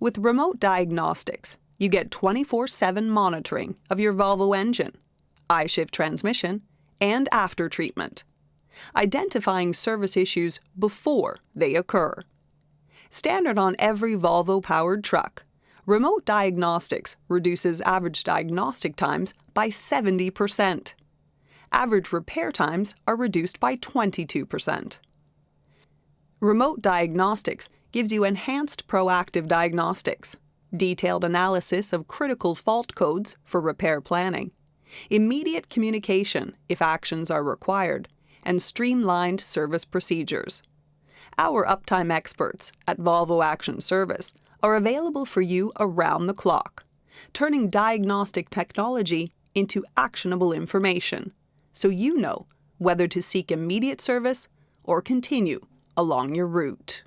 With remote diagnostics, you get 24/7 monitoring of your Volvo engine, I-shift transmission, and after treatment, identifying service issues before they occur. Standard on every Volvo-powered truck, remote diagnostics reduces average diagnostic times by 70%. Average repair times are reduced by 22%. Remote diagnostics gives you enhanced proactive diagnostics, detailed analysis of critical fault codes for repair planning, immediate communication if actions are required, and streamlined service procedures. Our uptime experts at Volvo Action Service are available for you around the clock, turning diagnostic technology into actionable information, so you know whether to seek immediate service or continue along your route.